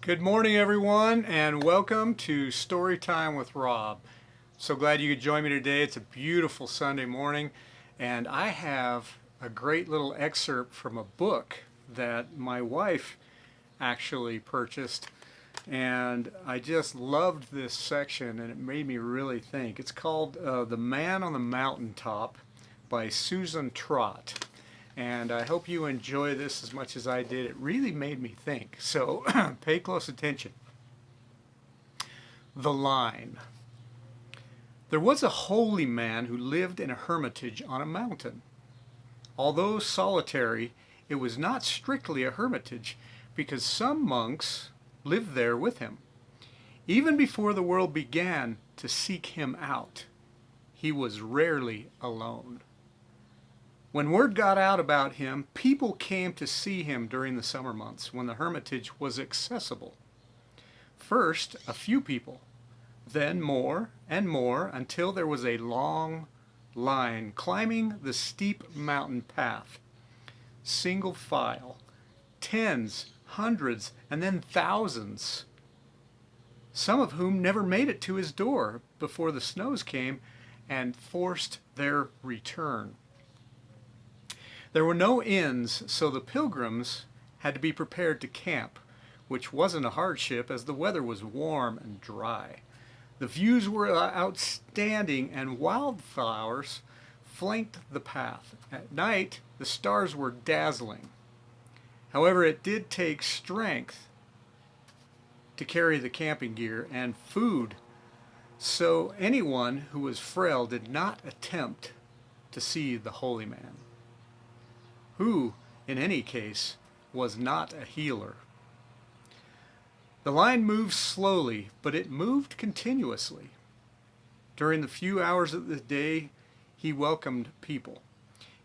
Good morning, everyone, and welcome to Storytime with Rob. So glad you could join me today. It's a beautiful Sunday morning, and I have a great little excerpt from a book that my wife actually purchased, and I just loved this section, and it made me really think. It's called The Man on the Mountaintop by Susan Trott. And I hope you enjoy this as much as I did. It really made me think. So pay close attention. The line. There was a holy man who lived in a hermitage on a mountain. Although solitary, it was not strictly a hermitage, because some monks lived there with him. Even before the world began to seek him out, he was rarely alone. When word got out about him, people came to see him during the summer months when the hermitage was accessible. First, a few people, then more and more, until there was a long line climbing the steep mountain path. Single file, tens, hundreds, and then thousands, some of whom never made it to his door before the snows came and forced their return. There were no inns, so the pilgrims had to be prepared to camp, which wasn't a hardship as the weather was warm and dry. The views were outstanding, and wildflowers flanked the path. At night, the stars were dazzling. However, it did take strength to carry the camping gear and food, so anyone who was frail did not attempt to see the holy man, who, in any case, was not a healer. The line moved slowly, but it moved continuously. During the few hours of the day, he welcomed people.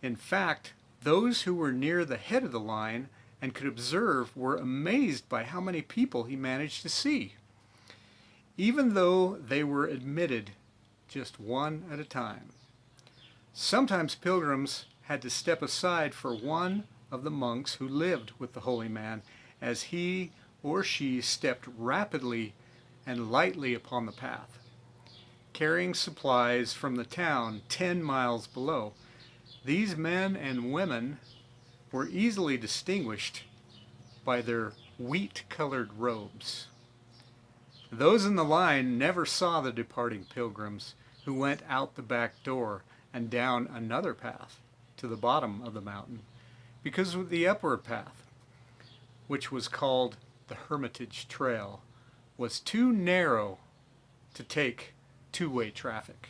In fact, those who were near the head of the line and could observe were amazed by how many people he managed to see, even though they were admitted just one at a time. Sometimes pilgrims had to step aside for one of the monks who lived with the holy man as he or she stepped rapidly and lightly upon the path, carrying supplies from the town 10 miles below. These men and women were easily distinguished by their wheat-colored robes. Those in the line never saw the departing pilgrims who went out the back door and down another path to the bottom of the mountain, because the upward path, which was called the Hermitage Trail, was too narrow to take two-way traffic.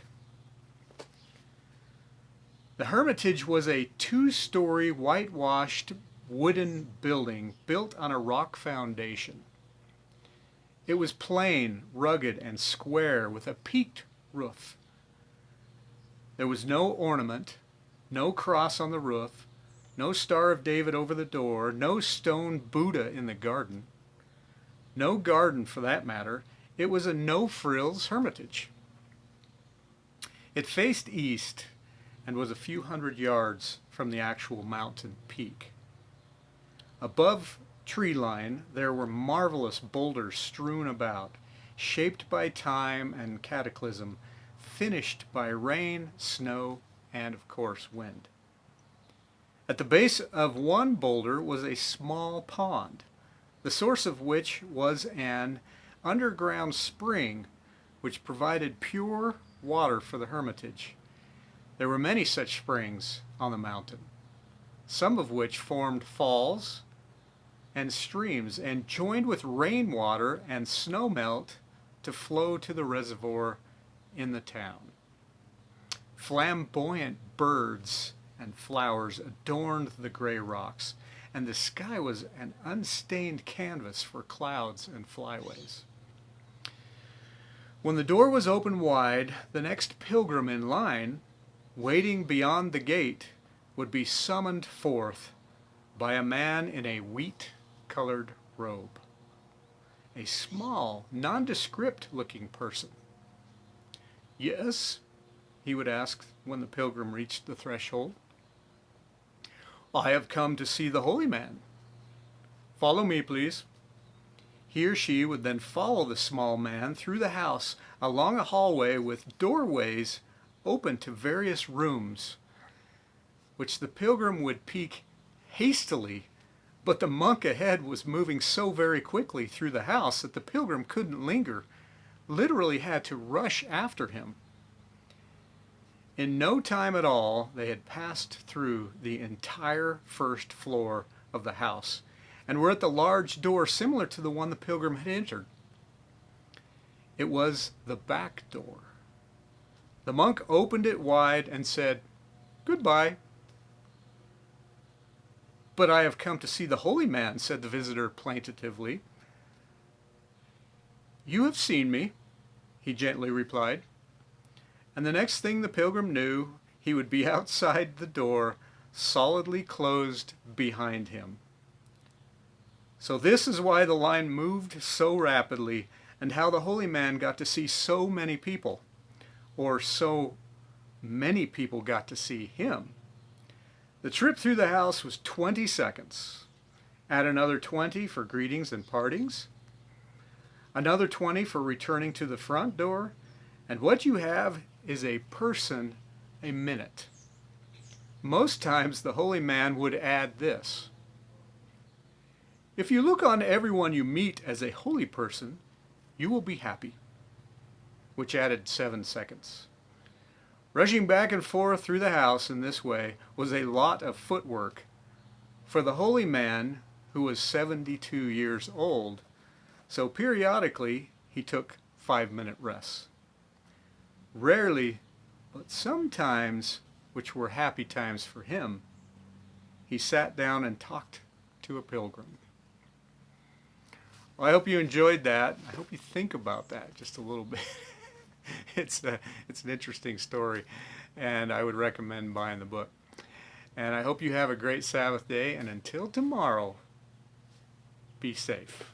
The Hermitage was a two-story whitewashed wooden building built on a rock foundation. It was plain, rugged, and square with a peaked roof. There was no ornament, no cross on the roof, no Star of David over the door, no stone Buddha in the garden. No garden for that matter. It was a no-frills hermitage. It faced east and was a few hundred yards from the actual mountain peak. Above tree line there were marvelous boulders strewn about, shaped by time and cataclysm, finished by rain, snow, and of course wind. At the base of one boulder was a small pond, the source of which was an underground spring which provided pure water for the hermitage. There were many such springs on the mountain, some of which formed falls and streams and joined with rainwater and snowmelt to flow to the reservoir in the town. Flamboyant birds and flowers adorned the gray rocks, and the sky was an unstained canvas for clouds and flyways. When the door was opened wide, the next pilgrim in line, waiting beyond the gate, would be summoned forth by a man in a wheat-colored robe, a small, nondescript-looking person. "Yes?" he would ask when the pilgrim reached the threshold. "I have come to see the holy man." "Follow me, please." He or she would then follow the small man through the house along a hallway with doorways open to various rooms, which the pilgrim would peek hastily, but the monk ahead was moving so very quickly through the house that the pilgrim couldn't linger, literally had to rush after him. In no time at all, they had passed through the entire first floor of the house and were at the large door similar to the one the pilgrim had entered. It was the back door. The monk opened it wide and said, "Goodbye." "But I have come to see the holy man," said the visitor plaintively. "You have seen me," he gently replied. And the next thing the pilgrim knew, he would be outside the door, solidly closed behind him. So this is why the line moved so rapidly, and how the holy man got to see so many people, or so many people got to see him. The trip through the house was 20 seconds. Add another 20 for greetings and partings, another 20 for returning to the front door, and what you have is a person a minute. Most times the holy man would add this: "If you look on everyone you meet as a holy person, you will be happy," which added 7 seconds. Rushing back and forth through the house in this way was a lot of footwork for the holy man, who was 72 years old, so periodically he took 5-minute rests. Rarely, but sometimes, which were happy times for him, he sat down and talked to a pilgrim. Well, I hope you enjoyed that. I hope you think about that just a little bit. It's an interesting story, and I would recommend buying the book. And I hope you have a great Sabbath day, and until tomorrow, be safe.